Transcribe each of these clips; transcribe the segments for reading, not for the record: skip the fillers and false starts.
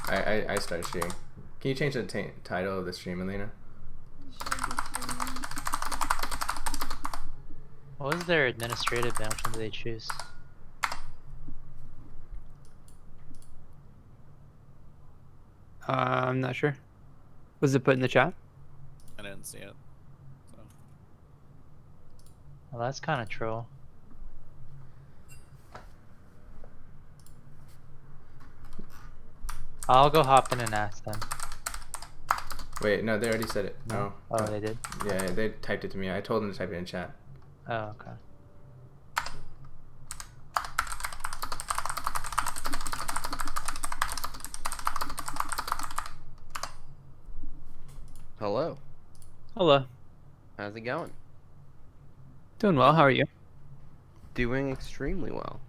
I started streaming. Can you change the title of the stream, Elena? What was their administrative ban? Which one did they choose? I'm not sure. Was it put in the chat? I didn't see it. So. Well, that's kind of troll. I'll go hop in and ask them. Wait, no, they already said it. No. Oh, they did? Yeah, they typed it to me. I told them to type it in chat. Oh, okay. Hello. Hello. How's it going? Doing well. How are you? Doing extremely well.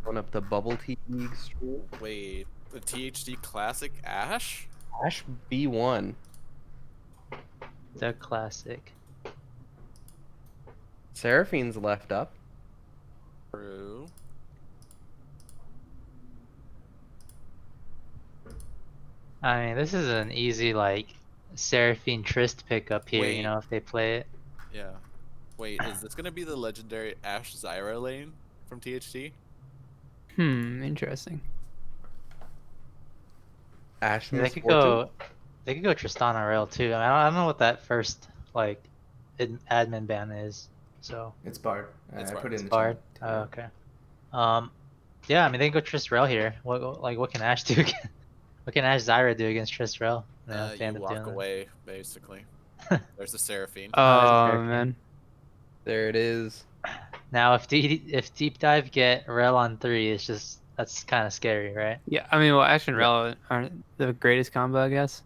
Going up the Bubble Tea League stream. Wait, the THD Classic Ash? Ash B1. The classic. Seraphine's left up. True. I mean, this is an easy, like, Seraphine Trist pickup here, Wait. you know, if they play it. Yeah. Wait, is this gonna be the legendary Ash Zyra lane from THD? Interesting. Ash They Miss could Fortune. go, Tristana Rail too. I mean, I don't know what that first, like, admin ban is, so. It's Bard. It's I Bard. put it in the Bard? chat. Oh, okay. Yeah, I mean, they can go Trist Rail here. What can Ash do? What can Ash Zyra do against Trist Rail? You walk away, basically. There's a Seraphine. Oh, man. There it is. Now, if Deep Dive get Rail on 3, it's just, that's kind of scary, right? Yeah, I mean, well, Ash and Rel aren't the greatest combo, I guess.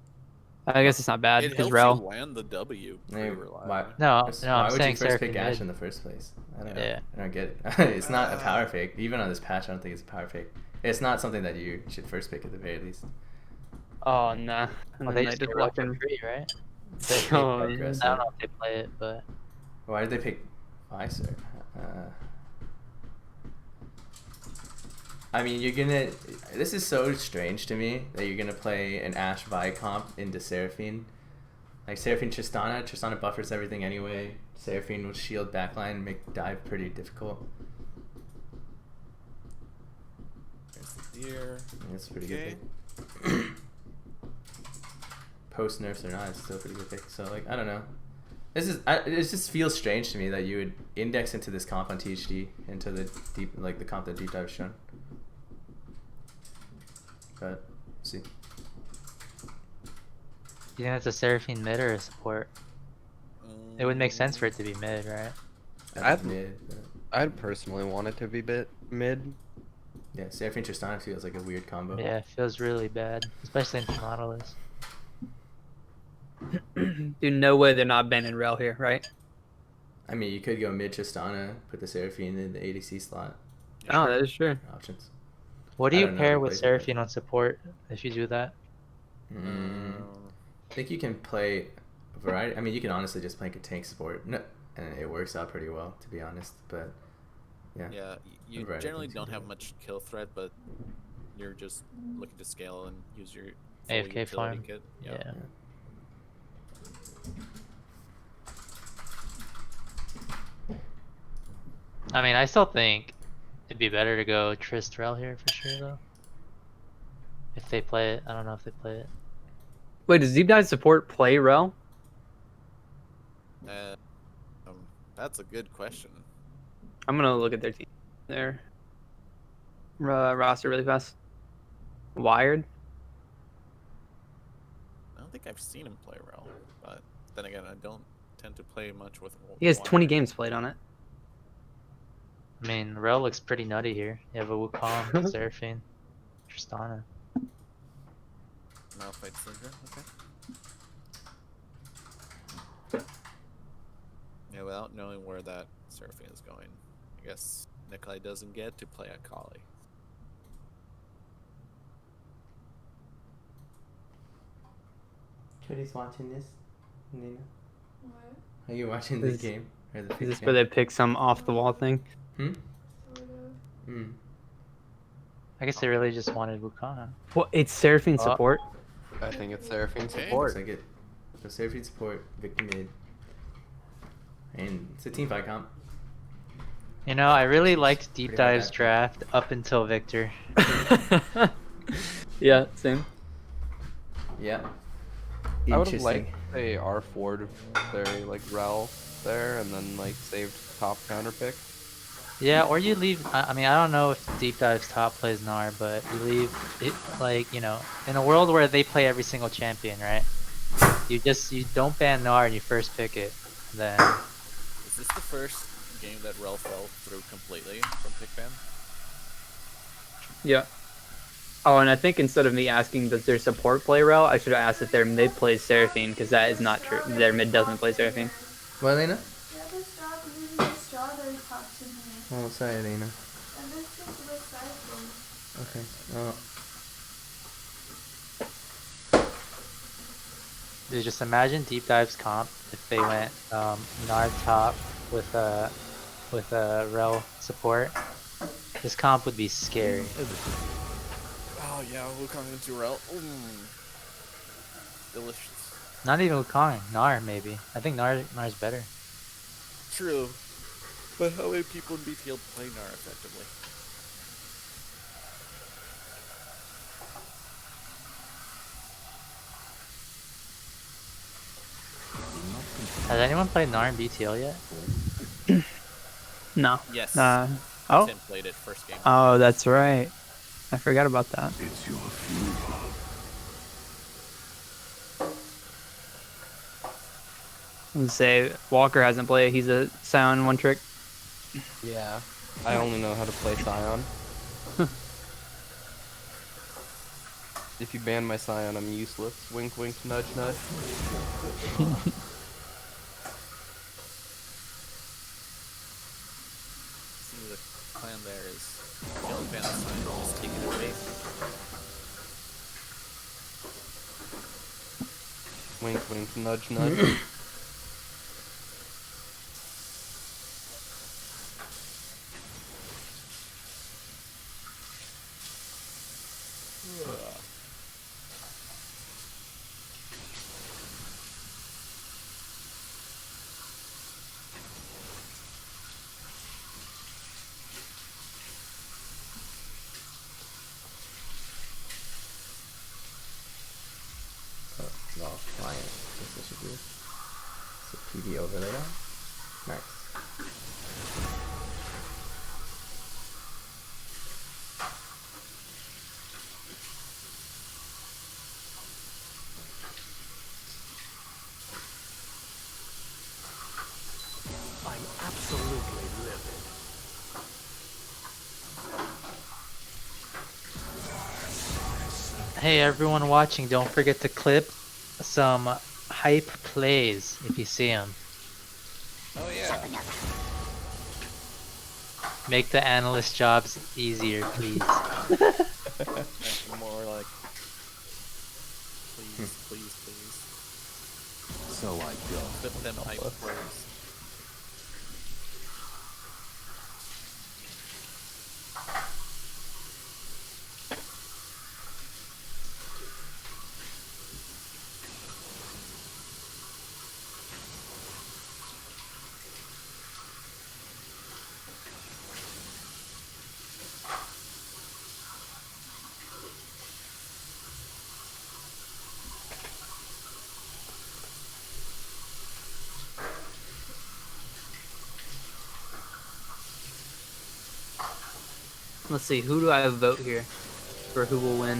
I guess it's not bad It because helps Rel. you land the W pretty reliably. Why? No, Why I'm would you saying first pick Seraphine Ash mid. in the first place? I don't know. Yeah. I don't get it. It's not a power fake. Even on this patch, I don't think it's a power fake. It's not something that you should first pick at the very least. Oh, nah. And Well, then they they just just get Rail walked for in. free, right? Oh, I aggressive. don't know if they play it, but Why did they pick Visor? I mean, you're gonna. This is so strange to me that you're gonna play an Ash Vi comp into Seraphine. Like Seraphine Tristana buffers everything anyway. Seraphine will shield backline, make dive pretty difficult. There's the deer. It's a pretty Okay. good pick. Post nerfs or not, it's still a pretty good pick. So like, I don't know. It just feels strange to me that you would index into this comp on THD into the the comp that Deep Dive has shown. But see. you think it's a Seraphine mid or a support? It would make sense for it to be mid, right? I'd personally want it to be mid. Yeah, Seraphine Tristana feels like a weird combo. Yeah, it feels really bad, especially in Nautilus. Dude, no way they're not banning Rel here, right? I mean, you could go mid Tristana, put the Seraphine in the ADC slot. Oh, that is true. Options. What do I you don't know pair who with plays it, Seraphine on support if you do that? I think you can play a variety. I mean, you can honestly just play a tank support, and it works out pretty well, to be honest. But yeah. Yeah, you variety of generally things you don't can have do. much kill threat, but you're just looking to scale and use your full AFK utility farm. kit. Yeah. I mean, I still think it'd be better to go Trist Rel here for sure, though. If they play it, I don't know if they play it. Wait, does Deep Dive support play Rel? That's a good question. I'm gonna look at their team, their roster really fast. Wired. I don't think I've seen him play Rel, but then again, I don't tend to play much with. He has 20 Wire. games played on it. I mean, Rel looks pretty nutty here. You have a Wukong, Seraphine, Tristana. Malphite Slinger, okay. Yeah, without knowing where that Seraphine is going, I guess Nikolai doesn't get to play Akali. Cody's watching this, Nina. What? Are you watching this Is- game? Or the Is this game? where they pick some off the wall thing? Hmm? Sort of. Hmm. I guess they really just wanted Wukong. Well, it's Seraphine Oh. support. I think it's Seraphine Okay. support. Looks like it. So Seraphine support, Victor mid. And it's a team fight comp. You know, I really liked Deep Pretty hard Dive's back. draft up until Victor. Yeah, same. Yeah. I would have Interesting. liked a R4 their like Rel there and then like saved top counter pick. Yeah, or you leave. I mean, I don't know if Deep Dive's top plays Gnar, but you leave it like, you know, in a world where they play every single champion, right? You don't ban Gnar and you first pick it. Then Is this the first game that Rel fell through completely from pick ban? Yeah. Oh, and I think instead of me asking does their support play Rel, I should have asked if their mid plays Seraphine, because that is not true. Their mid doesn't play Seraphine. What, Elena? Yeah, the straw, using the strawberry pops in here. Oh, sorry, Elena. And this is recycled. Okay. Oh. dude, just imagine Deep Dive's comp if they went Gnar top with a Rel support. This comp would be scary. Oh yeah, Wukong into Rel. Delicious. Not even Wukong, Gnar maybe. I think Gnar's better. True. But how many people in BTL play Gnar effectively? Has anyone played Gnar in BTL yet? No. Yes. Oh. Tim played it first game. Oh, that's right. I forgot about that. I would say Walker hasn't played. He's a Scion one trick. Yeah. I only know how to play Scion. If you ban my Scion, I'm useless. Wink, wink, nudge, nudge. See, the plan there is kill ban the sign, just take it away. Wink, wink, nudge, nudge. Well, client. This should be. So PD overlay on. Nice. I'm absolutely livid. Hey everyone watching, don't forget to clip some hype plays if you see them. Oh yeah. Make the analyst jobs easier, please. More like, please, please, please. So I go. Flip them hype plays. Let's see, who do I vote here for who will win?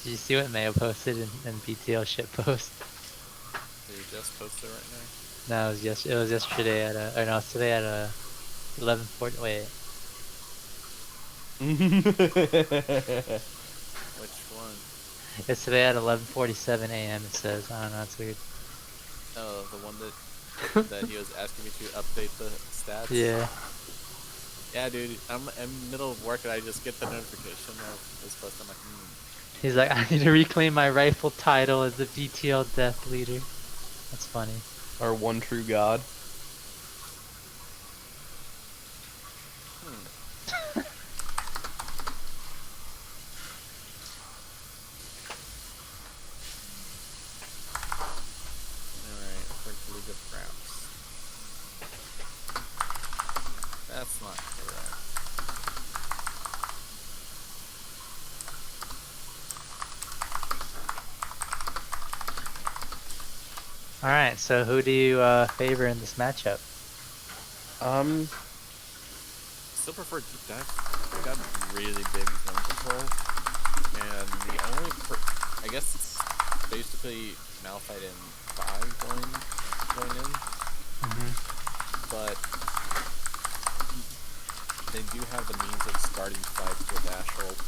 Did you see what Mayo posted in BTL shitpost? Did you just post it right No, it was yesterday at or no, it's today at 11:40. Wait, Which one? it's today at 11:47 a.m. It says. I don't know. It's weird. Oh, the one that he was asking me to update the stats? Yeah. Yeah, dude. I'm in the middle of work and I just get the notification of this post. I'm like, He's like, I need to reclaim my rightful title as the BTL Death Leader. That's funny. Our one true god. That's not correct. Alright, so who do you favor in this matchup? Still prefer deep dive. They got really big zone control, and the only I guess it's basically Malphite and 5 going in, but they do have the means of starting fights with Ash ult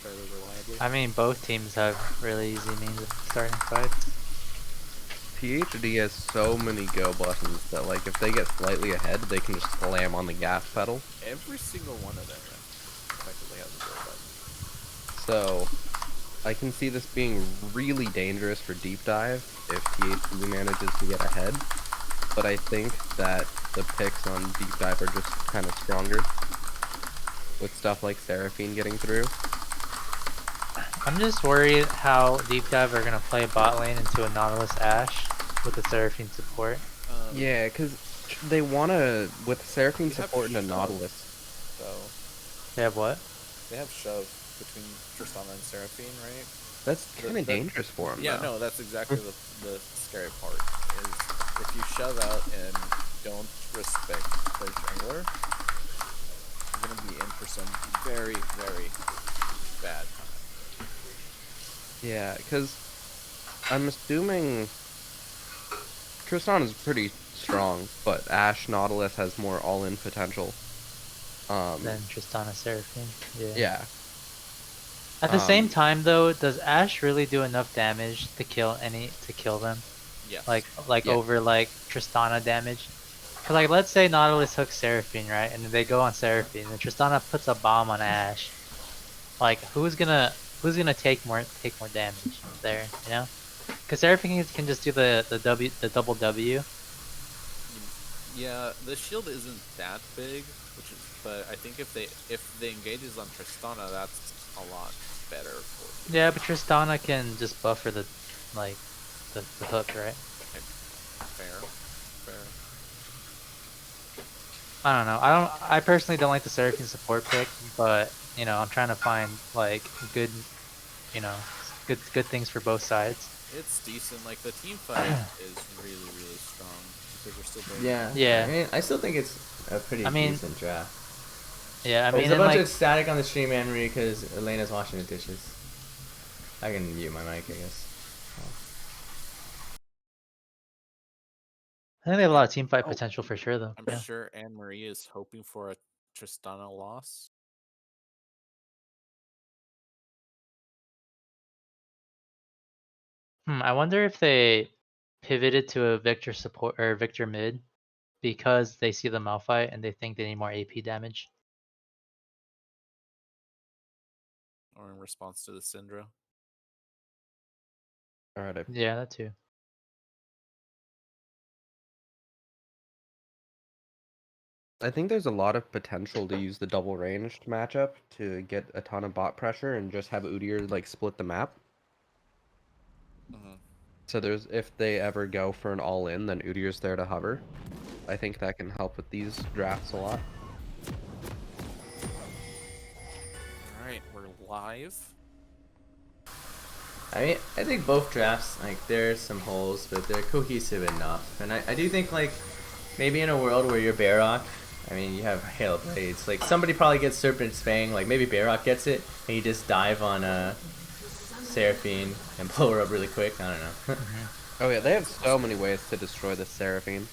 fairly reliably. I mean, both teams have really easy means of starting fights. THD has so many go buttons that, like, if they get slightly ahead, they can just slam on the gas pedal. Every single one of them effectively has a go button. So, I can see this being really dangerous for deep dive if THD manages to get ahead. But I think that the picks on deep dive are just kind of stronger with stuff like Seraphine getting through. I'm just worried how Deep Dive are gonna play bot lane into a Nautilus Ashe with the Seraphine support. Yeah, because they want to, with Seraphine They have support into shove. Nautilus. So They have what? they have shove between Tristana and Seraphine, right? That's kind of dangerous for them. Yeah, though. no, that's exactly the scary part. Is if you shove out and don't respect their jungler, you're gonna be in for some very, very bad time. Yeah, because I'm assuming Tristan is pretty strong, but Ashe Nautilus has more all-in potential. Then Tristana Seraphine. Yeah. Yeah. At the same time, though, does Ashe really do enough damage to kill them? Yes. Like Yeah. over like Tristana damage? Cause like let's say Nautilus hooks Seraphine, right? And then they go on Seraphine, and Tristana puts a bomb on Ashe. Like who's gonna take more damage there? You know? Cause Seraphine can just do the double W. Yeah, the shield isn't that big, but I think if they engages on Tristana, that's a lot better for you. Yeah, but Tristana can just buffer the hook, right? Fair. I don't know. I personally don't like the Seraphine support pick, but you know, I'm trying to find like good, you know, good things for both sides. It's decent. Like the team fight is really, really strong because we're still building. Yeah. I mean, I still think it's a pretty decent draft. Yeah, I mean, there's a bunch like, of static on the stream, Anne-Marie, because Elena's washing the dishes. I can mute my mic, I guess. I think they have a lot of team fight potential for sure, though. I'm sure Anne-Marie is hoping for a Tristana loss. I wonder if they pivoted to a Victor support or Victor mid because they see the Malphite and they think they need more AP damage. Or in response to the Syndra. Alright. Yeah, that too. I think there's a lot of potential to use the double ranged matchup to get a ton of bot pressure and just have Udyr like split the map. So if they ever go for an all-in, then Udyr's there to hover. I think that can help with these drafts a lot. Alright, we're live. I mean, I think both drafts, like, there's some holes, but they're cohesive enough. And I do think, like, maybe in a world where you're Barrock, I mean, you have Hail Blades. Like, somebody probably gets Serpent's Fang, like, maybe Barrock gets it, and you just dive on Seraphine and blow her up really quick. I don't know. Oh yeah, they have so many ways to destroy the Seraphine.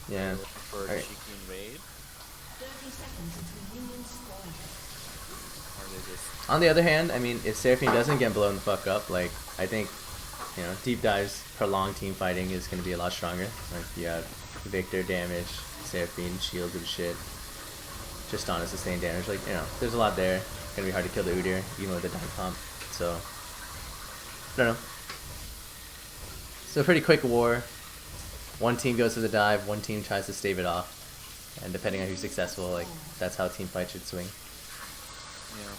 Yeah. For a cheeky invade. On the other hand, I mean, if Seraphine doesn't get blown the fuck up, like, I think, you know, Deep Dive's prolonged team fighting is going to be a lot stronger. Like, you have Victor damage, Seraphine shield and shit, Tristana sustained damage. Like, you know, there's a lot there. It's going to be hard to kill the Udyr, even with the dive pump. So, I don't know. So, a pretty quick war. One team goes for the dive, one team tries to stave it off. And depending on who's successful, like, that's how team fight should swing. Yeah.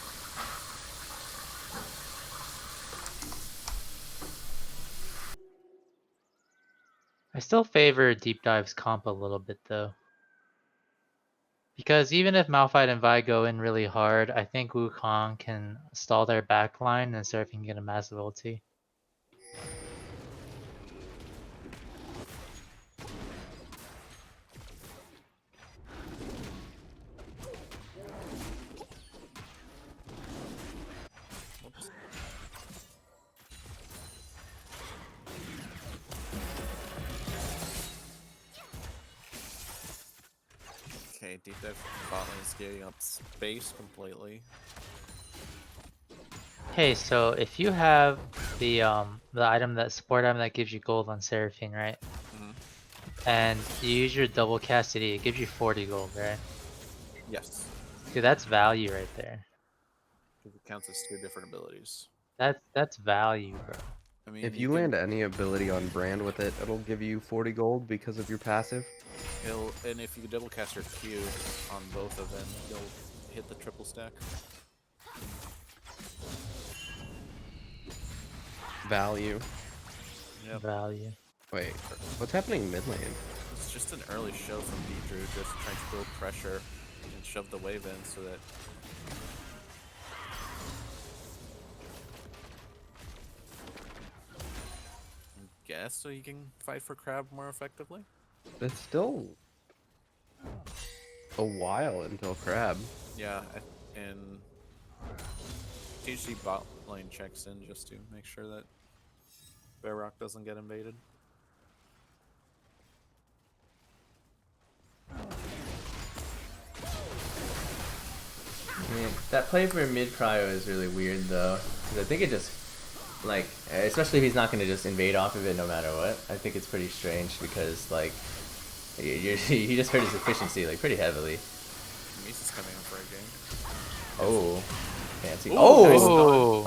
I still favor Deep Dive's comp a little bit, though. Because even if Malphite and Vi go in really hard, I think Wukong can stall their backline and Seraphine can get a massive ulti. Whoops. Okay, deep dive bot lane is giving up space completely. Okay, so if you have the item that support item that gives you gold on Seraphine, right? Mhm. And you use your double cast CD, it gives you 40 gold, right? Yes. Dude, that's value right there. Because it counts as 2 different abilities. That's value, bro. I mean, If you you can, land any ability on brand with it, it'll give you 40 gold because of your passive. and if you double cast your Q on both of them, you'll hit the triple stack. Value. Yep. Value. Wait, what's happening mid lane? It's just an early show from Deidre, just trying to build pressure and shove the wave in so that I guess so he can fight for Crab more effectively. It's still a while until Crab. Yeah, and THD bot lane checks in just to make sure that Bear Rock doesn't get invaded. I mean, that play for mid prio is really weird though, 'cause I think it just like, especially if he's not gonna just invade off of it no matter what. I think it's pretty strange because like he just hurt his efficiency like pretty heavily. Misa's coming in for a game. Oh, fancy! Ooh, Oh, nice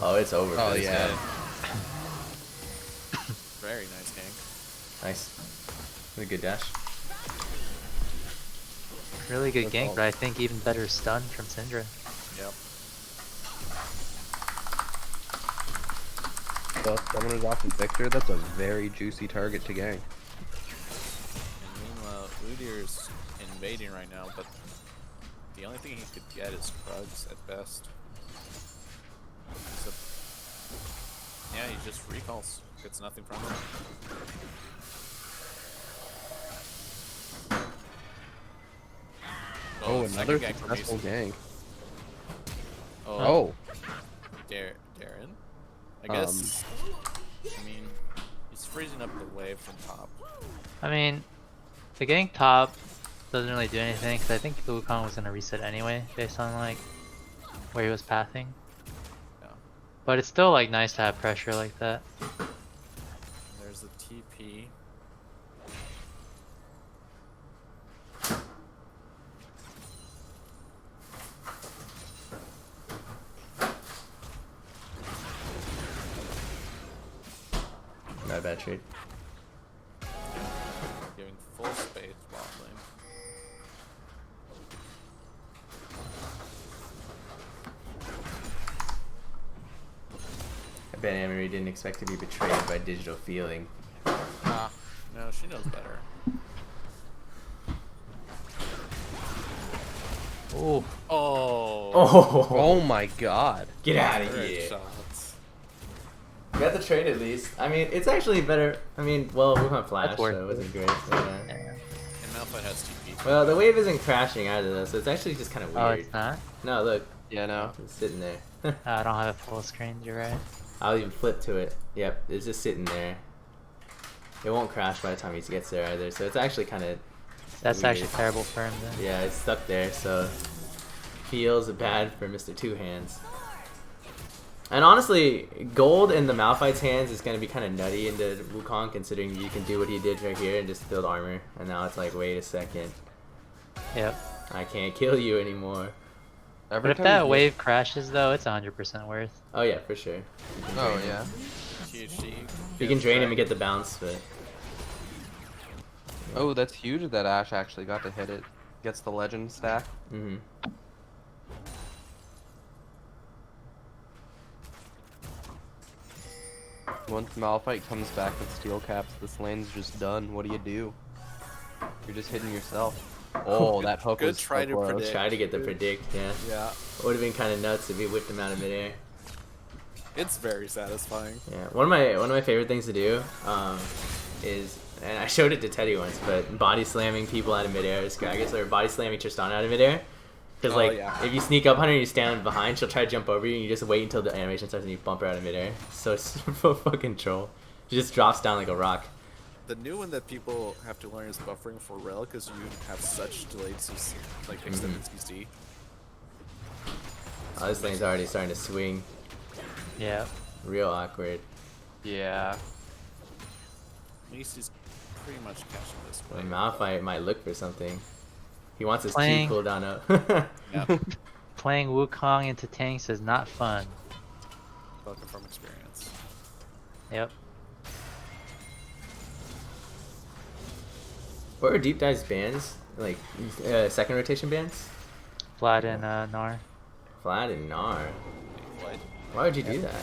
Oh, it's over. Oh, for this yeah. guy. Very nice gank. Nice. What a good dash. really good Good gank, call. but I think even better stun from Syndra. Yep. So if someone is off of Victor, that's a very juicy target to gank. And meanwhile, Udyr's invading right now, but the only thing he could get is Krugs at best. So, yeah, he just recalls. Gets nothing from him. Oh, another second gank from successful Misa. gank. Oh, Oh, Darren? I guess. I mean, he's freezing up the wave from top. I mean, the gank top doesn't really do anything because I think the Wukong was gonna reset anyway based on like where he was pathing. Yeah. But it's still like nice to have pressure like that. There's a TP. Not a bad trade. Giving full space bot lane. I bet Amory didn't expect to be betrayed by digital feeling. Ah, no, she knows better. Oh, Oh. oh my god. Get out of Third here! shots. Got the trade at least. I mean, it's actually better. I mean, well, we went flash, That's so worth it it. wasn't great. But, yeah. And Malphite has TP. well, the wave isn't crashing either, though, so it's actually just kind of Oh, weird. it's not? No, look, Yeah, no. it's sitting there. I don't have it full screen, you're right. I'll even flip to it. Yep, it's just sitting there. It won't crash by the time he gets there either, so it's actually kind of That's weird. actually terrible for him then. Yeah, it's stuck there, so feels bad for Mr. Two Hands. And honestly, gold in the Malphite's hands is going to be kind of nutty into Wukong, considering you can do what he did right here and just build armor. And now it's like, wait a second, Yep. I can't kill you anymore. Every But if time that you- wave crashes though, it's 100% worth. Oh yeah, for sure. You can Oh, drain him. yeah. THD. You can drain him and get the bounce, but Oh, that's huge that Ash actually got to hit it. Gets the legend stack. Once Malphite comes back with steel caps, this lane's just done. What do? You're just hitting yourself. Oh, that hook Good was try so to close. predict. Try to get the predict, yeah. Yeah, Would have been kind of nuts if he whipped him out of midair. it's very satisfying. Yeah, one of my favorite things to do is, and I showed it to Teddy once, but body slamming people out of midair is Gragas, or body slamming Tristan out of midair. Because Oh, like, yeah. if you sneak up on her and you stand behind, she'll try to jump over you, and you just wait until the animation starts and you bump her out of midair. So it's so fucking troll. She just drops down like a rock. The new one that people have to learn is buffering for rail because you have such delayed CC, like extended CC. Oh, this lane's already starting to swing. Yeah. Real awkward. Yeah. At least he's pretty much catching this Well, way. Malphite might look for something. He wants his Playing- Q cooldown up. Yeah, Playing Wukong into tanks is not fun. talking from experience. Yep. What are Deep Dive's bans? Like, second rotation bans? Vlad and Gnar. Vlad and Gnar. What? Why would you do that?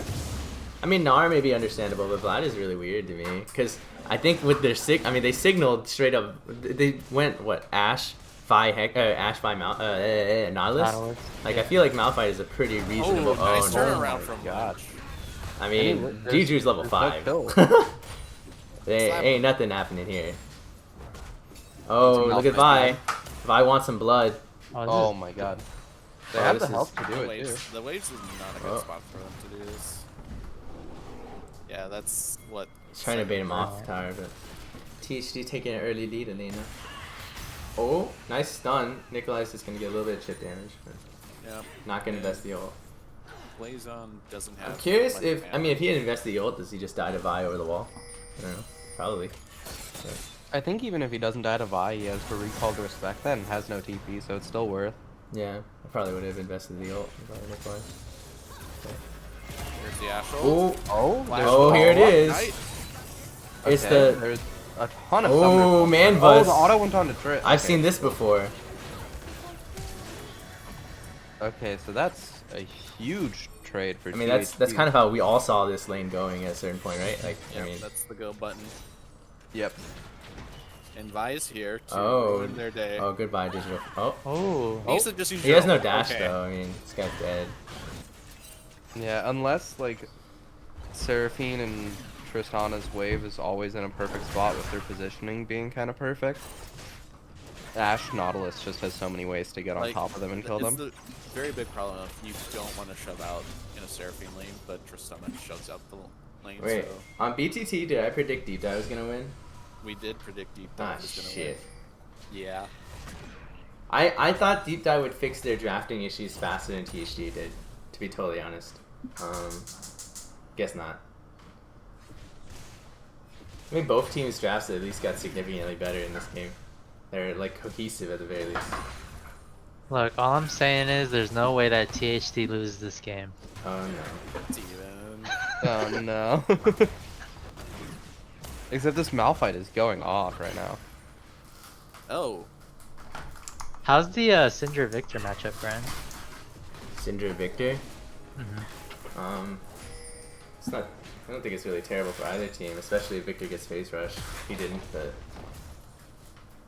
I mean, Gnar may be understandable, but Vlad is really weird to me. Because I think with their they signaled straight up. They went, what, Ashe, Vi, Ashe, Vi, Nautilus? Nautilus. Like, I feel like Malphite is a pretty reasonable. Nice no. turnaround from God. Lunch. I mean, I mean, there's- Juju's level there's no 5. kill. There ain't nothing happening here. It's Oh, look at Vi. Malphite. Vi wants some blood. Oh, this Oh is- my god. They Oh, have the this health to The do it too. waves, the waves is not a good Oh. spot for them to do this. Yeah, that's what. He's trying to bait him off Alright. the tower, but THD taking an early lead, Elena. Oh, nice stun. Nikolai's just gonna get a little bit of chip damage, but Yeah, not gonna invest the ult. Blazon doesn't have. I'm curious much if, mana. I mean, if he had invested the ult, does he just die to Vi over the wall? I don't know. Probably. But I think even if he doesn't die to Vi, he has to recall to respect that and has no TP, so it's still worth. yeah, I probably would have invested the ult. Probably Nikolai. Here's the Astral. Oh, Oh, Flash oh, here it ball. is. Right. It's okay, the. there's a ton of Oh, summoners. man Oh, buzz. the auto went on to Trit. I've Okay. seen this before. Okay, so that's a huge trade for I mean, that's THD. kind of how we all saw this lane going at a certain point, right? Like, Yep, I mean, that's the go button. Yep. And Vi is here to oh, ruin their day. oh, goodbye, digital. Oh, Oh. He needs to just use he has no your ult. dash Okay. though. I mean, this guy's dead. Yeah, unless like Seraphine and Tristana's wave is always in a perfect spot with their positioning being kind of perfect. Ashe Nautilus just has so many ways to get on Like, top of them and kill it's them. the very big problem if you don't want to shove out in a Seraphine lane, but Tristana shoves out the lane. Wait, So on BTT, did I predict Deep Dive was gonna win? we did predict Deep Ah, Dive was gonna shit. win. Yeah. I thought Deep Dive would fix their drafting issues faster than THD did, to be totally honest. Guess not. I mean, both teams' drafts at least got significantly better in this game. They're like cohesive at the very least. Look, all I'm saying is there's no way that THD loses this game. Oh no. Steven. Oh no. Except this Malphite is going off right now. Oh. How's the Syndra Victor matchup, Brian? Syndra Victor? Mm-hmm. It's not. I don't think it's really terrible for either team, especially if Victor gets phase rush. He didn't, but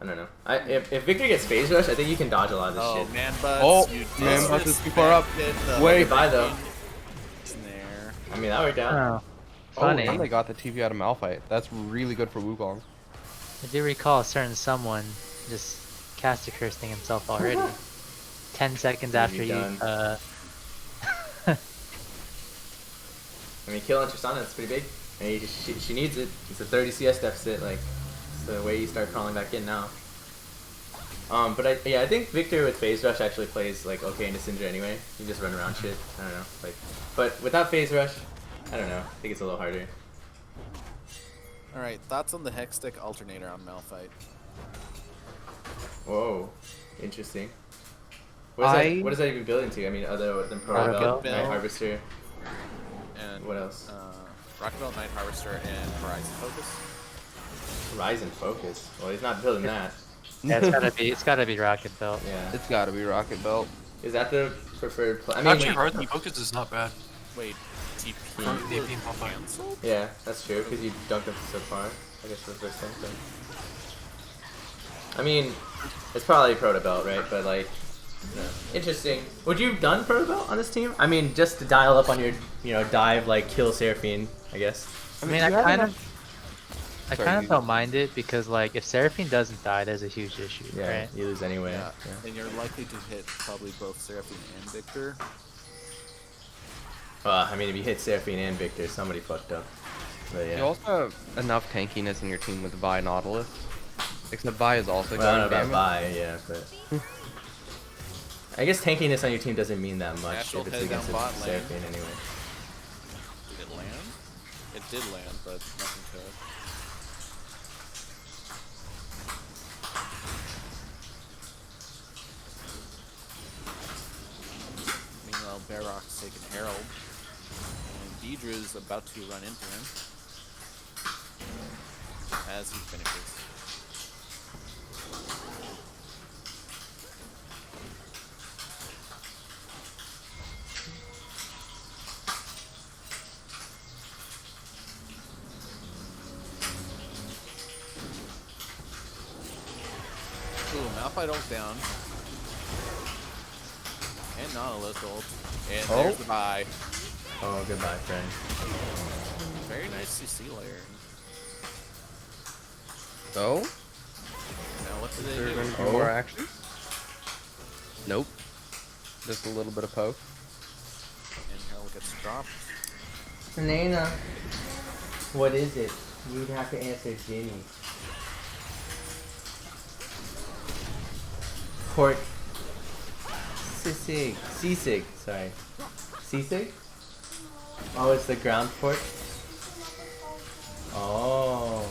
I don't know. If Victor gets phase rush, I think you can dodge a lot of this Oh, shit. man butts. Oh, you man butts is too far up. disrespected the Wait. Goodbye though. snare. I mean, that worked out. Oh, Oh, funny. and they got the TP out of Malphite. That's really good for Wukong. I do recall a certain someone just caster cursing himself already. 10 seconds after Maybe you, done. I mean, killing Tristana, it's pretty big. And she needs it. It's a 30 CS deficit. Like, it's the way you start crawling back in now. But I think Victor with phase rush actually plays like okay into Syndra anyway. You just run around shit. I don't know. Like, but without phase rush, I don't know. I think it's a little harder. Alright, thoughts on the Hextech alternator on Malphite? Whoa, interesting. I- What is that even building to? I mean, other than Pro Rocket Belt, Belt. Night Harvester. And What else? Rocket Belt, Night Harvester, and Horizon Focus. Horizon Focus. Well, he's not building that. yeah, it's gotta be Rocket Belt. Yeah. It's gotta be Rocket Belt. Is that the preferred play? I mean, Actually, wait, Horizon Focus is not bad. Wait, TP TP was Malphite. canceled? yeah, that's true because you dunked up so far. I guess for the first time. So. I mean, It's probably Proto Belt, right? But like, interesting. Would you have done Proto Belt on this team? I mean, just to dial up on your, dive like kill Seraphine, I guess. I mean, I kind of don't mind it because like if Seraphine doesn't die, there's a huge issue, Yeah, right? you lose anyway. Yeah. Yeah. And you're likely to hit probably both Seraphine and Victor. I mean, if you hit Seraphine and Victor, somebody fucked up. But yeah. You also have enough tankiness in your team with Vi Nautilus. Except Vi is also Well, I don't know going about damage. Vi, yeah, but I guess tankiness on your team doesn't mean that much Natural if it's head against a down bot lane. Seraphine anyway. Did it land? It did land, but nothing to it. Meanwhile, Barrock's taking Herald. And Deidre's about to run into him. As he finishes. Ooh, Malphite ult down. And Nautilus ult. And there's the buy. Oh, goodbye, friend. Very nice CC layering. So, Now what do they there's do? going to be more action. Nope. Just a little bit of poke. And Herald gets dropped. Nana, what is it? You'd have to answer Ginny. Port. Seasig, sorry. Seasig? Oh, it's the ground port? Oh.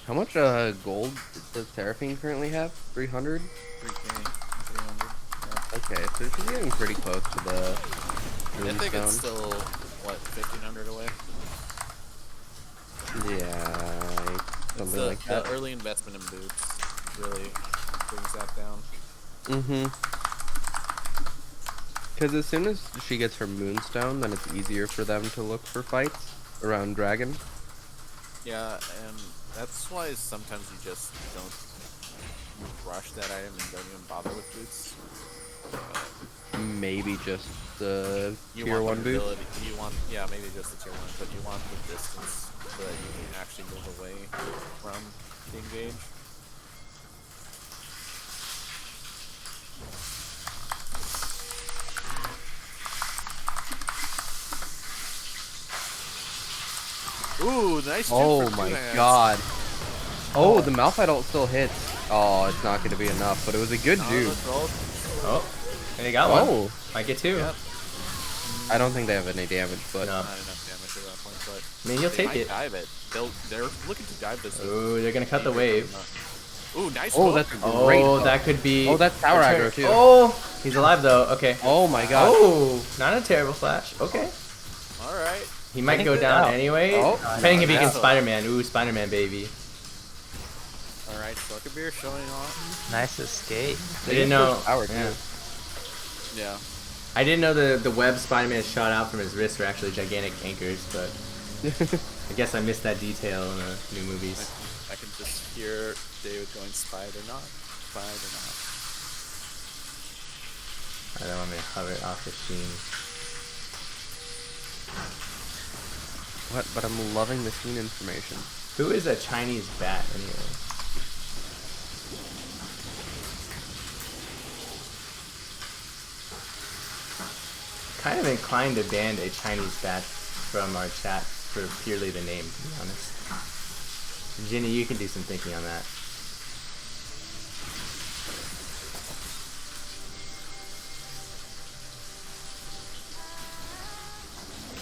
How much gold does Seraphine currently have? 300? 3k. 300. Yeah. Okay, so she's getting pretty close to the I think it's Runestone. still, what, 1500 away? Yeah, It's something the, like the that. early investment in boots really brings that down. Mm-hmm. Because as soon as she gets her Moonstone, then it's easier for them to look for fights around Dragon. Yeah, and that's why sometimes you just don't rush that item and don't even bother with boots. Maybe just the You tier want 1 the boot. ability, you want, yeah, maybe just the tier 1, but you want the distance so that you can actually move away from the engage. Ooh, nice juke Oh from my Two Hands. god. Oh, the Malphite ult still hits. Oh, it's not going to be enough, but it was a good juke. Nautilus ult. Oh. And they got one. Oh, Might get two. Yep. I don't think they have any damage, but No. Not enough damage at that point, but I mean, you'll they take might it. dive it. They're looking to dive this. Ooh, they're gonna cut the wave. Ooh, nice oh, hook. that's a great. Oh, hook. that could be. Oh, that's tower a turn- aggro too. Oh, he's alive though. Okay. Oh my god. Oh, not a terrible flash. Okay. Alright. He might Think go it down out. anyway. Oh, Depending if he can yeah. Spider-Man. Ooh, Spider-Man baby. Alright, Suckerbeer showing off. Nice escape. I didn't know. Tower too. Yeah. Yeah. I didn't know the web Spider-Man shot out from his wrist were actually gigantic anchors, but I guess I missed that detail in the new movies. I can just hear David going spider not. Spider not. I don't want me to hover off the sheen. What? But I'm loving the scene information. Who is a Chinese bat anyway? Kind of inclined to ban a Chinese bat from our chat for purely the name, to be honest. Ginny, you can do some thinking on that.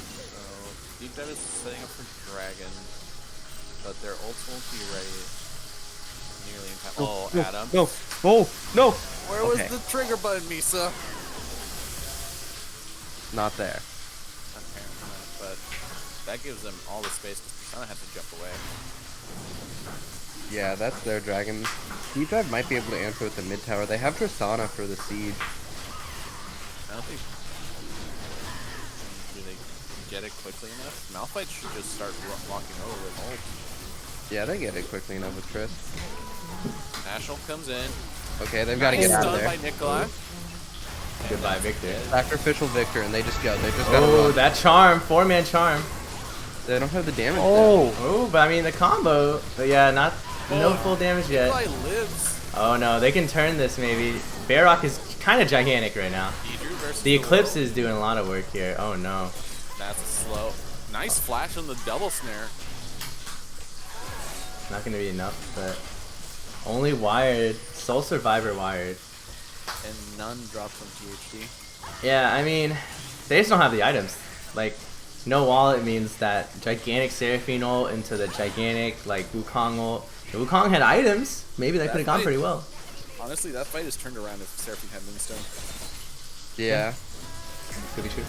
So, Deep Dive is setting up for Dragon, but their ults won't be ready nearly in time. Oh, Adam. No. Oh, no. Where was the trigger button, Misa? not there. But that gives them all the space because Tristana had to jump away. Yeah, that's their dragon. Deep Dive might be able to answer with the mid tower. They have Tristana for the siege. I don't think they get it quickly enough. Malphite should just start walking over with ult. Yeah, they get it quickly enough with Trist. Nashel comes in. Okay, they've got to get out of Stunned there. by Nikolai. Goodbye, Victor. Sacrificial Victor, and they just go. They just gotta Oh, run. that charm, 4-man charm. They don't have the damage. Oh, but I mean the combo. But yeah, no full damage yet. Nikolai lives. Oh no, they can turn this maybe. Barrock is kind of gigantic right now. Idru versus The Eclipse world. is doing a lot of work here. Oh no. That's slow. Nice flash on the double snare. Not gonna be enough, but only wired. Soul Survivor wired. And none dropped from THD. Yeah, I mean, they just don't have the items. Like, no wallet means that gigantic Seraphine ult into the gigantic, like, Wukong ult. If Wukong had items, maybe that could have gone fight- pretty well. Honestly, that fight is turned around if Seraphine had Moonstone. Yeah. Could be true.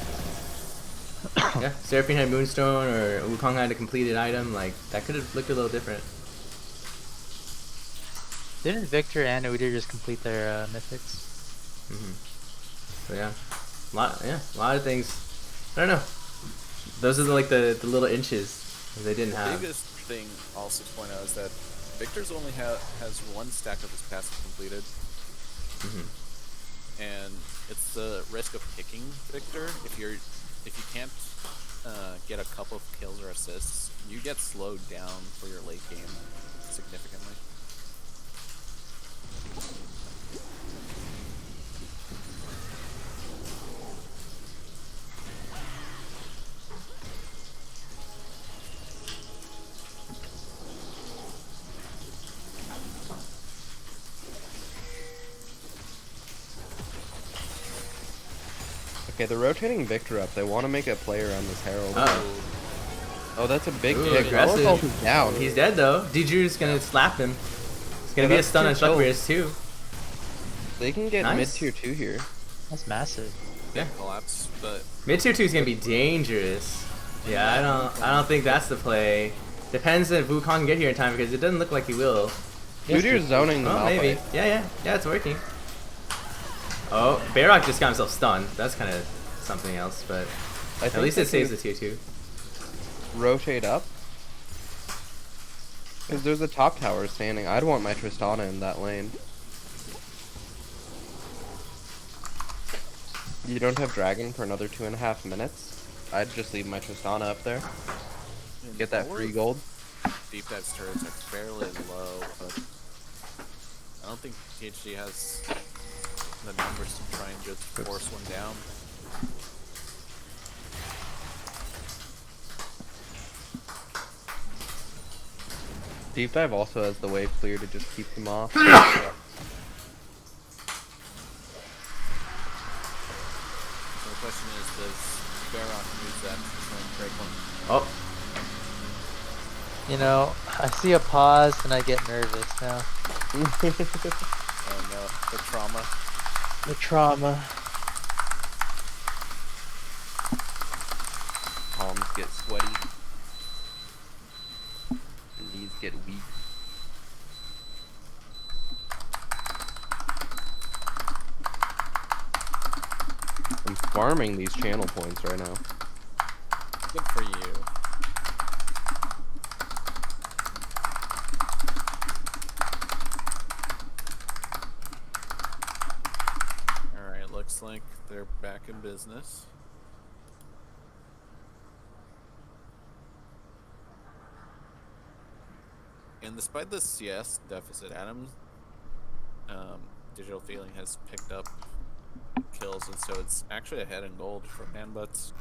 Yeah, Seraphine had Moonstone or Wukong had a completed item, like, that could have looked a little different. Didn't Victor and Udyr just complete their mythics? So yeah, a lot of things. I don't know. Those are like the little inches that they didn't The have. biggest thing also to point out is that Victor's only has one stack of his passive completed. And it's the risk of picking Victor. If you can't get a couple of kills or assists, you get slowed down for your late game significantly. Okay, they're rotating Victor up. They want to make a play around this Herald. Oh, Oh, that's a big Ooh, kick. aggressive. Ult is down. he's dead though. Dju's gonna slap him. It's gonna Yeah, be a that's stun two on kills. Shuckbears too. They can get Nice. mid tier 2 here. That's massive. Yeah. Collapse, but Mid tier 2 is gonna be dangerous. Yeah, I don't think that's the play. Depends if Wukong can get here in time because it doesn't look like he will. Udyr's zoning the Oh, maybe. Malphite. Yeah, it's working. Oh, Barrock just got himself stunned. That's kind of something else, but I at think least they it saves can the tier 2. rotate up. Because there's a top tower standing. I'd want my Tristana in that lane. You don't have Dragon for another 2.5 minutes. I'd just leave my Tristana up there. Get that free gold. Deep Dive's turrets are fairly low, but I don't think THD has the numbers to try and just force one down. Deep Dive also has the wave clear to just keep them off. So the question is, does Barrock use that to try and break one? Oh, You know, I see a pause and I get nervous now. Oh no, the trauma. The trauma. Palms get sweaty. Knees get weak. I'm farming these channel points right now. Good for you. Alright, looks like they're back in business. And despite the CS deficit, Adam's digital feeling has picked up kills, and so it's actually ahead in gold for Manbutts.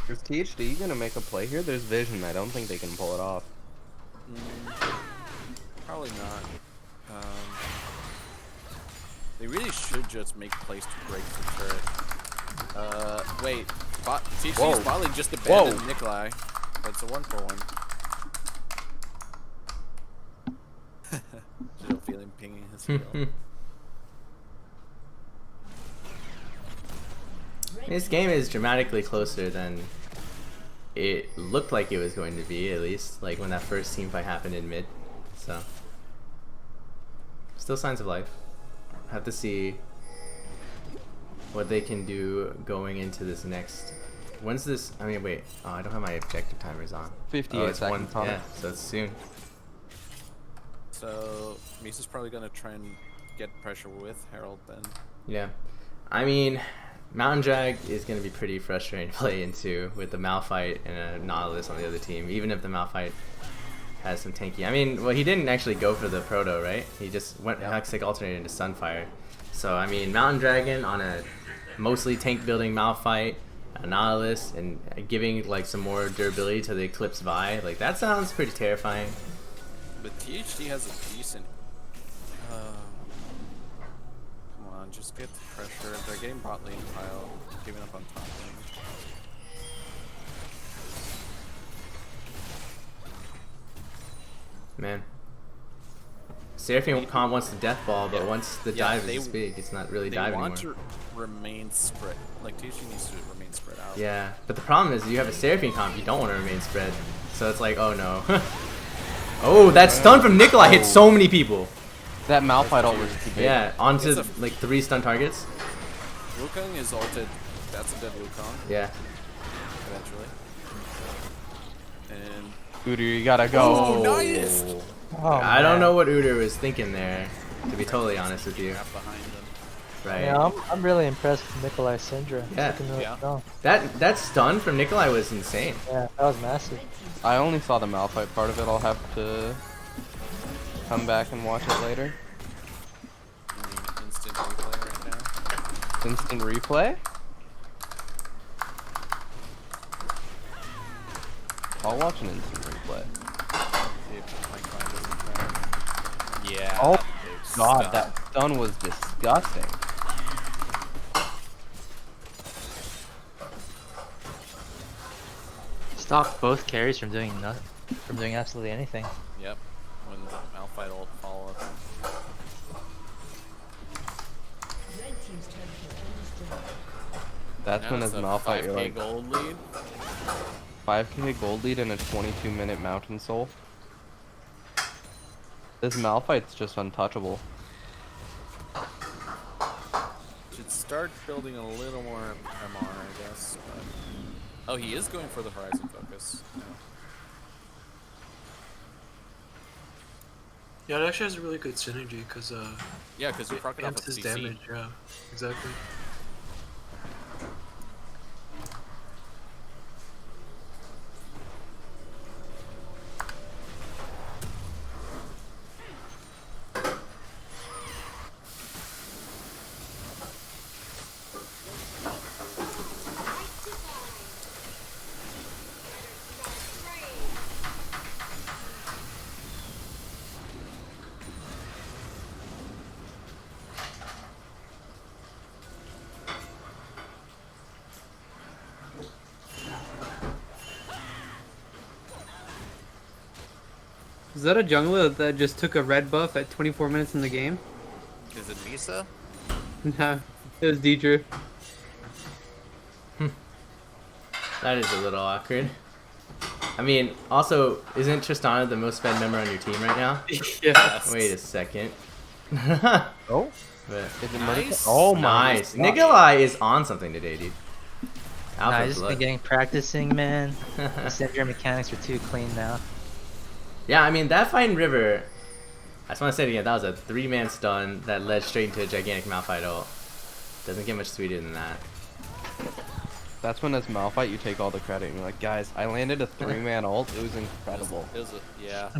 Is THD gonna make a play here? There's vision. I don't think they can pull it off. Probably not. They really should just make plays to break the turret. Wait. THD's Whoa. probably just Whoa. abandoned Nikolai. That's a 1-for-1. Just don't feel him pinging his heel. This game is dramatically closer than it looked like it was going to be, at least. Like when that first team fight happened in mid. So, still signs of life. Have to see what they can do going into this next. When's this? I mean, wait. Oh, I don't have my objective timers on. 58 it's seconds on it. Yeah, so it's soon. So, Misa's probably gonna try and get pressure with Harold then. Yeah. I mean, Mountain Drag is going to be pretty frustrating to play into with the Malphite and a Nautilus on the other team, even if the Malphite has some tanky. I mean, well, he didn't actually go for the Proto, right? He just went Hextech alternated into Sunfire. So, I mean, Mountain Dragon on a mostly tank building Malphite, a Nautilus, and giving like some more durability to the Eclipse Vi, like that sounds pretty terrifying. But THD has a decent. Come on, just get the pressure. They're getting bot lane pile, giving up on top lane. Man. Seraphine comp wants the death ball, but once the dive they- is big, it's not really They dive want anymore. to remain spread. Like THD needs to remain spread out. Yeah, but the problem is you have a Seraphine comp, you don't want to remain spread. So it's like, oh no. Oh, that stun from Nikolai hit so many people. That Malphite ult was too big. Yeah, onto It's like 3 stun targets. Wukong is ulted. That's a dead Wukong, Yeah. eventually. And Udyr, you gotta go. Oh, nice! Oh, I don't man. know what Udyr was thinking there, to be totally honest with you. trap behind them. Right. Yeah, I'm really impressed with Nikolai Syndra. He's Yeah. looking really Yeah. strong. That stun from Nikolai was insane. Yeah, that was massive. I only saw the Malphite part of it. I'll have to come back and watch it later. I mean, instant replay right now. Instant replay? I'll watch an instant replay. See if my client doesn't try. Yeah. Oh big God, stuff. that stun was disgusting. Stop both carries from doing absolutely anything. Yep. When the Malphite ult follow up. That's when his Malphite, you're 5K like, gold lead. 5k gold lead and a 22-minute Mountain Soul. This Malphite's just untouchable. Should start building a little more MR, I guess. But... Oh, he is going for the Horizon focus. Yeah, it actually has a really good synergy because Yeah, because you it proc it off amps of his CC. damage. Yeah, exactly. Is that a jungler that just took a red buff at 24 minutes in the game? Is it Misa? No, it was Deidre. That is a little awkward. I mean, also, isn't Tristana the most fed member on your team right now? Yeah. Wait a second. Oh? But, Is it Nice. Murder? Oh my nice. God. Nikolai is on something today, dude. Nah, Alpha I just blood. been getting practicing, man. The Syndra mechanics are too clean now. Yeah, I mean, that fight in River, I just want to say it again, that was a 3-man stun that led straight into a gigantic Malphite ult. Doesn't get much sweeter than that. That's when as Malphite you take all the credit and you're like, guys, I landed a 3-man ult. It was incredible. Yeah.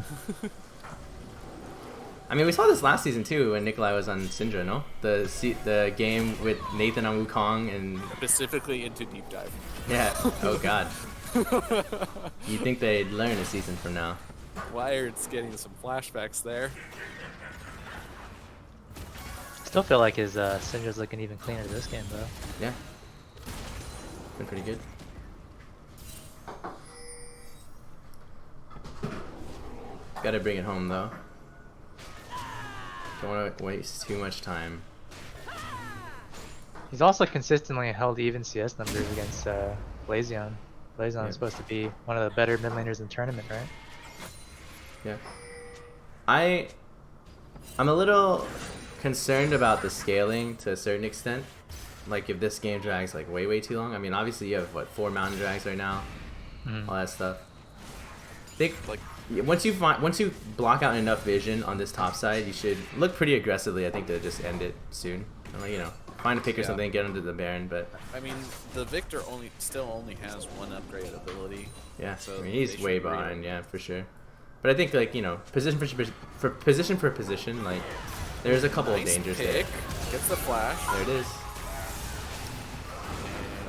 I mean, we saw this last season too when Nikolai was on Syndra, no? The game with Nathan on Wukong and... Specifically into deep dive. Yeah, oh god. You'd think they'd learn a season from now. Wired's getting some flashbacks there. Still feel like his Syndra's looking even cleaner this game though. Yeah. been pretty good. Gotta bring it home though. Don't want to waste too much time. He's also consistently held even CS numbers against Blazion. Blazion is supposed to be one of the better mid laners in the tournament, right? Yeah. I'm a little concerned about the scaling to a certain extent. Like if this game drags like way too long. I mean, obviously you have what 4 mountain drags right now, all that stuff. I think like once you block out enough vision on this top side, you should look pretty aggressively. I think to just end it soon. Like, you know, find a pick or something, get into the Baron. But I mean, the Victor still only has 1 upgrade ability. Yeah, so I mean, he's way behind. Yeah, for sure. But I think like, you know, position for position, like there's a couple of dangers there. Gets the flash. There it is.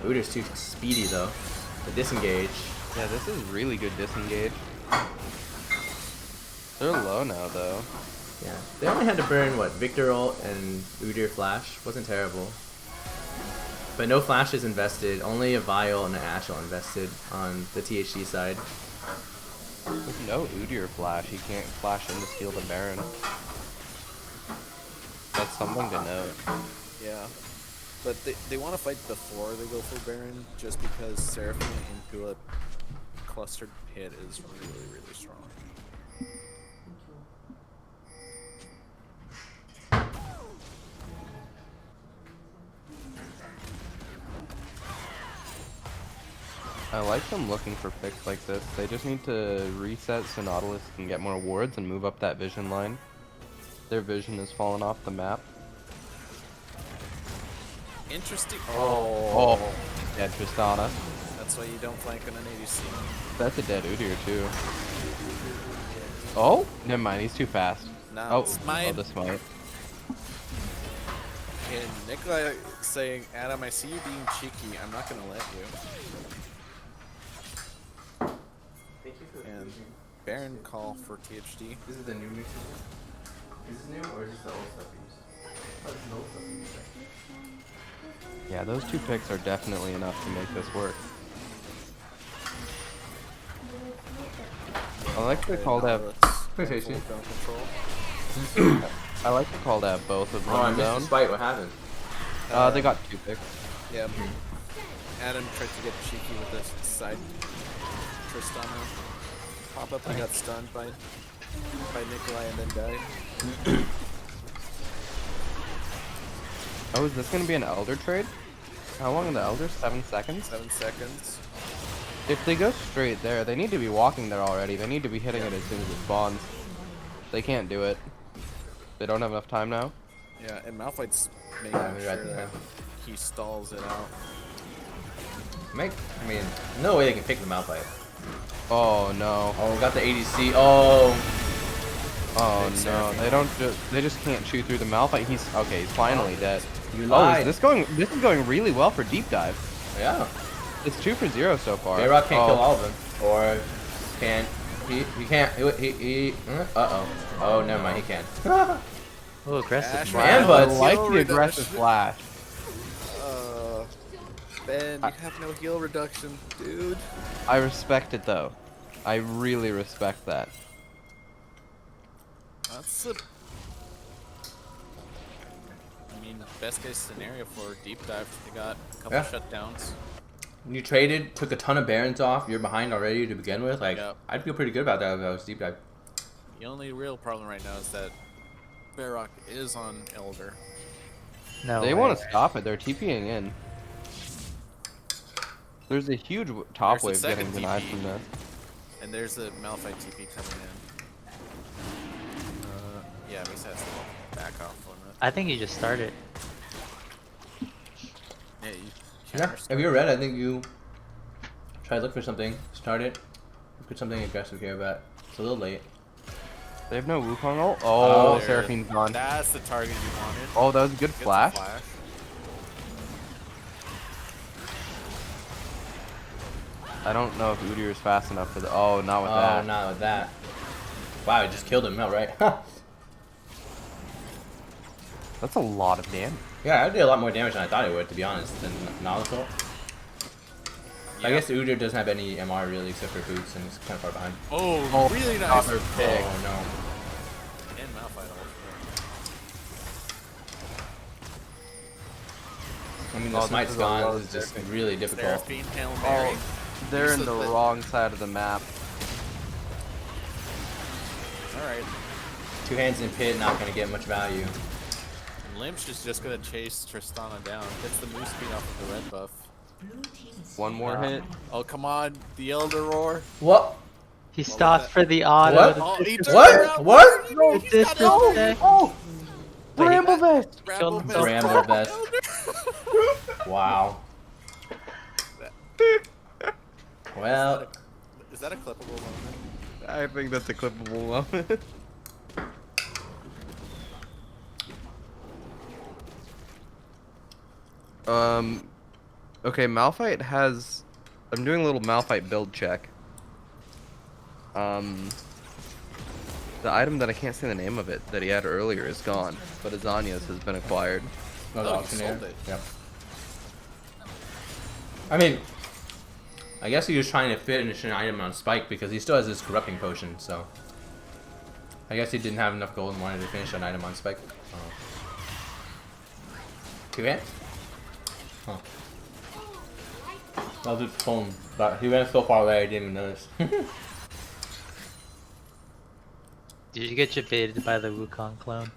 Udyr's too speedy though. The disengage. Yeah, this is really good disengage. They're low now though. Yeah, they only had to burn what Victor ult and Udyr flash. Wasn't terrible. But no flashes invested. Only a Vial and an Ashe ult invested on the THD side. With no Udyr flash, he can't flash in to steal the Baron. That's something to note. Yeah. But they want to fight before they go for Baron, just because Seraphine into a clustered pit is really strong. I like them looking for picks like this. They just need to reset so Nautilus can get more wards and move up that vision line. Their vision has fallen off the map. Interesting. Oh. Dead Tristana. That's why you don't flank on an ADC. That's a dead Udyr too. Oh, never mind. He's too fast. Now the smite. And Nikolai saying, Adam, I see you being cheeky. I'm not gonna let you. And Baron call for THD. This is the new mix. Is this new or is this the old stuff you used? Oh, this is the old stuff you used. Yeah, those 2 picks are definitely enough to make this work. I like the call to have. I like the call to have both of them. Oh, I missed the spite. What happened? They got 2 picks. Yeah. Adam tried to get cheeky with this side Tristana. Pop up, he got stunned by Nikolai and then died. Oh, is this gonna be an Elder trade? How long are the Elders? 7 seconds? 7 seconds. If they go straight there, they need to be walking there already. They need to be hitting it as soon as it spawns. They can't do it. They don't have enough time now. Yeah, and Malphite's making sure that he stalls it out. I mean, no way they can pick the Malphite. Oh no. Oh, got the ADC. Oh. Oh no. They just can't chew through the Malphite. He's finally dead. You lied. This is going really well for deep dive. Yeah. It's 2 for 0 so far. Bayrock can't kill all of them. Or can he can't uh-oh. Oh, never mind, he can. Oh, aggressive. Man, but I like the aggressive flash. Ben, you have no heal reduction, dude. I respect it though. I really respect that. That's I mean, best case scenario for deep dive. They got a couple shutdowns. You traded, took a ton of Barons off. You're behind already to begin with. Like, I'd feel pretty good about that if I was deep dive. The only real problem right now is that Bayrock is on Elder. No. They want to stop it. They're TPing in. There's a huge top wave getting denied from this. And there's a Malphite TP coming in. Yeah, this has to back off on it. I think you just started. Yeah, if you're red, I think you try to look for something. Start it. Look for something aggressive here, but it's a little late. They have no Wukong ult? Oh, Seraphine's gone. That's the target you wanted. Oh, that was a good flash. I don't know if Udyr is fast enough for the. Oh, not with that. Oh, not with that. Wow, I just killed him outright. That's a lot of damage. Yeah, I did a lot more damage than I thought it would, to be honest, than Nautilus ult. I guess Udyr doesn't have any MR really except for boots and it's kind of far behind. Oh, really nice. Another pick. Oh no. And Malphite also. I mean, the smite's gone. This is just really difficult. Seraphine, Hail Mary. Oh, they're in the wrong side of the map. Alright. Two hands in pit, not gonna get much value. And Lynch is just gonna chase Tristana down. Gets the move speed off of the red buff. One more hit. Oh, come on. The Elder Roar. What? He was stopped that? for the auto. What? the Oh, he turned What? around. What? The disrespect. Bramble vest! Killed himself. Bramble vest. Wow. Well, Is that a clippable moment? I think that's a clippable moment. Okay, Malphite has... I'm doing a little Malphite build check. The item that I can't say the name of it that he had earlier is gone, but Azania's has been acquired. no, the Oh, he auctioneer. sold it. Yep. I mean, I guess he was trying to finish an item on Spike because he still has his corrupting potion, so. I guess he didn't have enough gold and wanted to finish an item on Spike. Oh. Two hands? Huh. That was his phone, but he went so far away I didn't even notice. Did you get baited by the Wukong clone?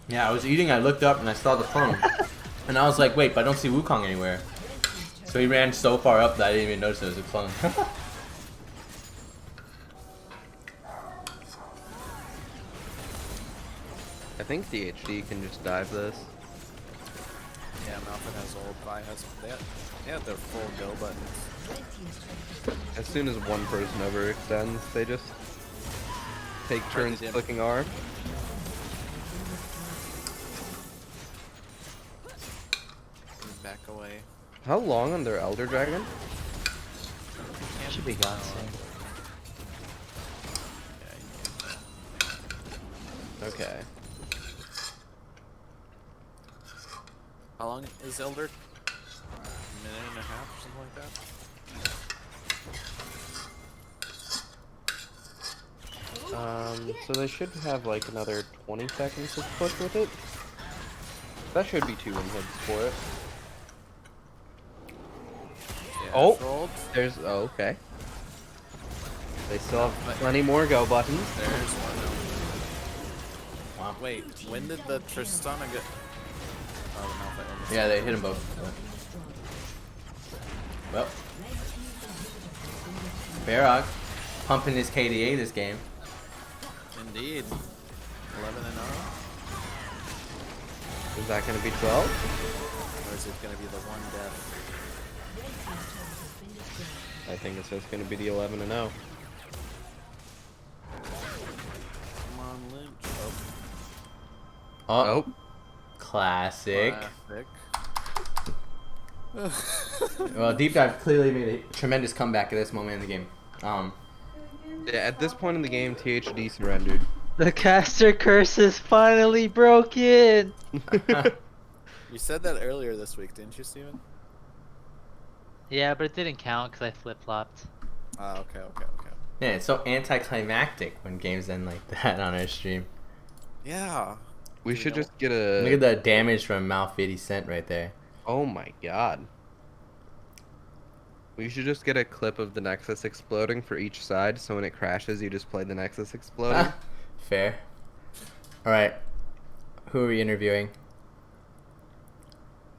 Yeah, I was eating, I looked up and I saw the phone. And I was like, wait, but I don't see Wukong anywhere. So he ran so far up that I didn't even notice it was a clone. I think THD can just dive this. Yeah, Malphite has ult. Vi has. They have their full go buttons. As soon as one person overextends, they just take turns did. clicking R. Back away. How long on their Elder Dragon? Should be gone soon. Okay. How long is Elder? A minute and a half or something like that? So they should have like another 20 seconds to push with it. That should be 2 hits for it. Yeah, Oh! rolled. There's, oh, okay. They still have plenty more go buttons. There's one. Wow. Wait, when did the Tristana get? Oh, the Malphite almost. Yeah, they hit them both. Well. Barrock pumping his KDA this game. Indeed. 11 and 0. Is that going to be 12? Or is it going to be the one death? I think it's just going to be the 11 and 0. Come on, Lynch. Oh, classic. Classic. Well, Deep Dive clearly made a tremendous comeback at this moment in the game. Yeah, at this point in the game, THD surrendered. The caster curse is finally broken! You said that earlier this week, didn't you, Steven? Yeah, but it didn't count because I flip-flopped. Ah, okay. Yeah, it's so anticlimactic when games end like that on our stream. Yeah. We Do should know- just get Look a... at the damage from Malphite he sent right there. Oh my god. We should just get a clip of the Nexus exploding for each side, so when it crashes, you just play the Nexus exploding. Fair. Alright. Who are we interviewing?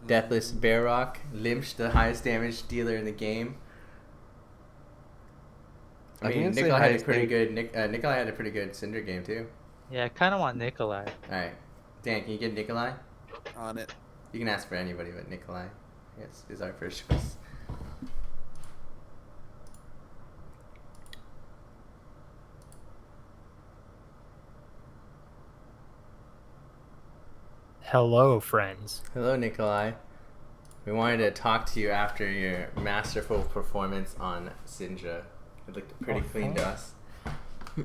Deathless Barrock, Limsh, the highest damage dealer in the game. I mean, Nikolai had a pretty good. Nikolai had a pretty good Cinder game too. Yeah, I kind of want Nikolai. All right, Dan, can you get Nikolai? On it. You can ask for anybody, but Nikolai, I guess, is our first choice. Hello, friends. Hello, Nikolai. We wanted to talk to you after your masterful performance on Syndra. It looked pretty clean to us.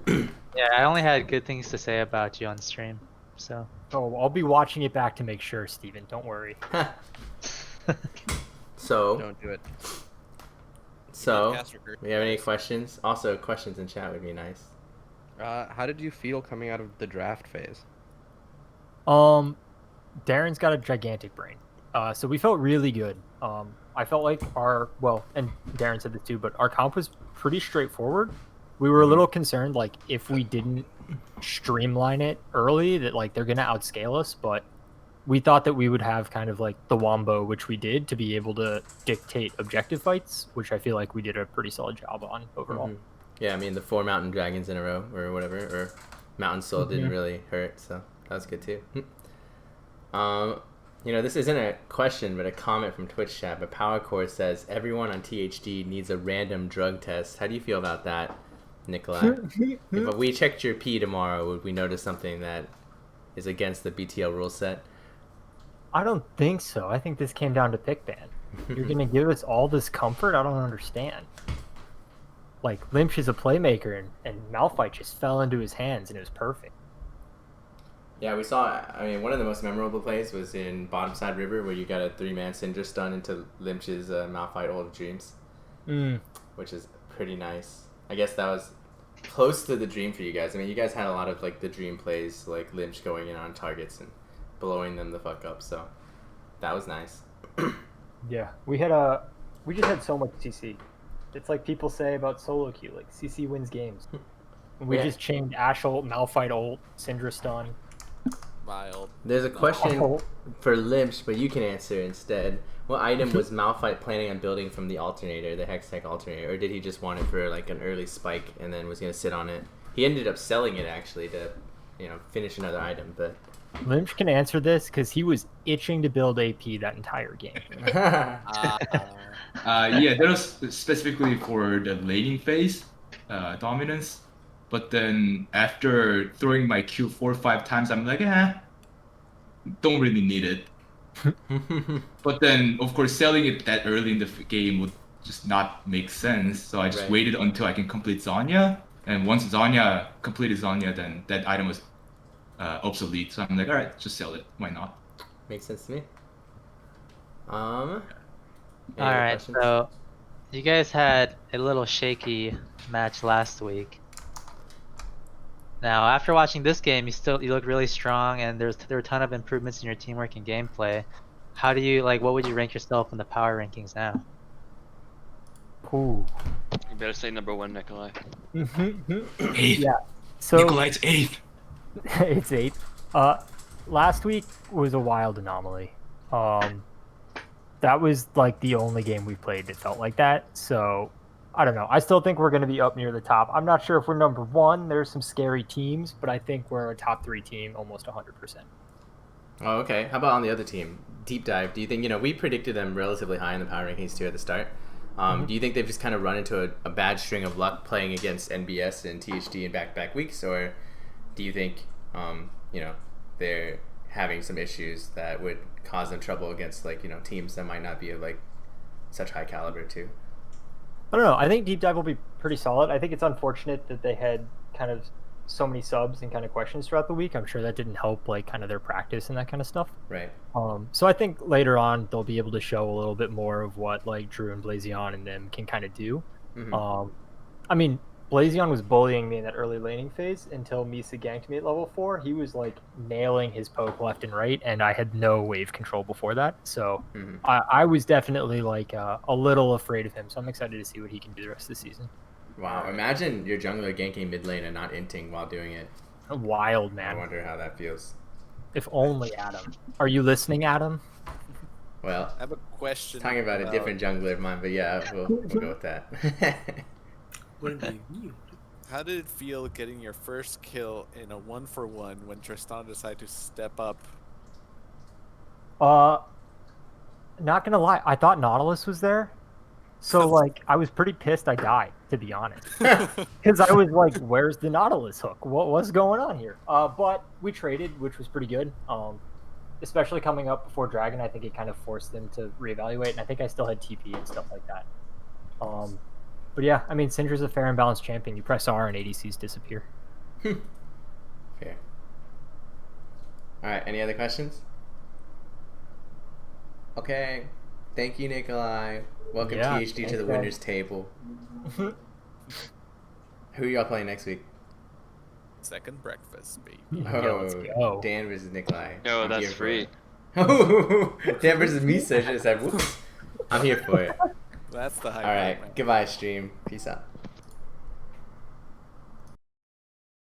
Yeah, I only had good things to say about you on stream, so. Oh, I'll be watching it back to make sure, Steven. Don't worry. So, Don't do it. So, Podcast recursion. we have any questions? Also, questions in chat would be nice. How did you feel coming out of the draft phase? Darren's got a gigantic brain. So we felt really good. I felt like and Darren said this too, but our comp was pretty straightforward. We were a little concerned, like, if we didn't streamline it early, that, like, they're going to outscale us, but we thought that we would have kind of, like, the wombo, which we did, to be able to dictate objective fights, which I feel like we did a pretty solid job on overall. Yeah, I mean, the 4 Mountain Dragons in a row, or whatever, or Mountain Soul didn't really hurt, so that was good too. This isn't a question, but a comment from Twitch chat, but PowerCore says, everyone on THD needs a random drug test. How do you feel about that, Nikolai? If we checked your pee tomorrow, would we notice something that is against the BTL rule set? I don't think so. I think this came down to pick ban. You're going to give us all this comfort? I don't understand. Like, Lynch is a playmaker, and Malphite just fell into his hands, and it was perfect. Yeah, we saw, I mean, one of the most memorable plays was in Bottom Side River, where you got a 3-man Syndra stun into Lynch's Malphite Hold of Dreams, which is pretty nice. I guess that was close to the dream for you guys. I mean, you guys had a lot of, like, the dream plays, like Lynch going in on targets and blowing them the fuck up, so that was nice. Yeah, we just had so much CC. It's like people say about solo queue, like, CC wins games. We just chained Ashe ult, Malphite ult, Syndra stun. Wild. There's a question for Lynch, but you can answer instead. What item was Malphite planning on building from the alternator, the Hextech alternator, or did he just want it for like an early spike and then was going to sit on it? He ended up selling it actually to, finish another item, but... Lynch can answer this because he was itching to build AP that entire game. Yeah, that was specifically for the laning phase, dominance. But then after throwing my Q 4 or 5 times, I'm like, don't really need it. But then, of course, selling it that early in the game would just not make sense. So I just waited until I can complete Zanya. And once Zanya completed Zanya, then that item was obsolete. So I'm like, all right, just sell it. Why not? Makes sense to me. All right, so you guys had a little shaky match last week. Now, after watching this game, you look really strong, and there were a ton of improvements in your teamwork and gameplay. How do you what would you rank yourself in the power rankings now? Ooh. You better say number 1, Nikolai. Eighth. Yeah. So Nikolai's 8th. It's 8th. Last week was a wild anomaly. That was like the only game we played that felt like that. So I don't know. I still think we're going to be up near the top. I'm not sure if we're number 1. There's some scary teams, but I think we're a top 3 team almost 100%. Oh, okay. How about on the other team? Deep Dive. Do you think, we predicted them relatively high in the power rankings too at the start. Do you think they've just kind of run into a bad string of luck playing against NBS and THD in back-to-back weeks? Or do you think, they're having some issues that would cause them trouble against, teams that might not be of, such high caliber too? I don't know. I think Deep Dive will be pretty solid. I think it's unfortunate that they had kind of so many subs and kind of questions throughout the week. I'm sure that didn't help kind of their practice and that kind of stuff. Right. So I think later on they'll be able to show a little bit more of what Drew and Blazion and them can kind of do. I mean, Blazion was bullying me in that early laning phase until Misa ganked me at level 4. He was nailing his poke left and right, and I had no wave control before that. So I was definitely a little afraid of him. So I'm excited to see what he can do the rest of the season. Wow, imagine your jungler ganking mid lane and not inting while doing it. Wild, man. I wonder how that feels. If only, Adam. Are you listening, Adam? Well, I have a question. Talking about a different jungler of mine, but yeah, we'll go with that. How did it feel getting your first kill in a 1-for-1 when Tristan decided to step up? Not gonna lie, I thought Nautilus was there. So, I was pretty pissed I died, to be honest. Because I was like, where's the Nautilus hook? What's going on here? But we traded, which was pretty good. Especially coming up before Dragon, I think it kind of forced them to reevaluate, and I think I still had TP and stuff like that. But yeah, I mean, Syndra's a fair and balanced champion. You press R and ADCs disappear. Fair. Alright, any other questions? Okay. Thank you, Nikolai. Welcome Yeah, THD to thanks, the guys. winners table. Who are y'all playing next week? Second breakfast, baby. Yeah, let's go. Dan versus Nikolai. Yo, I'm that's here for free. it. Dan versus me, so I should have said, whoops. I'm here for it. That's the high. All right. Goodbye, stream. Peace out.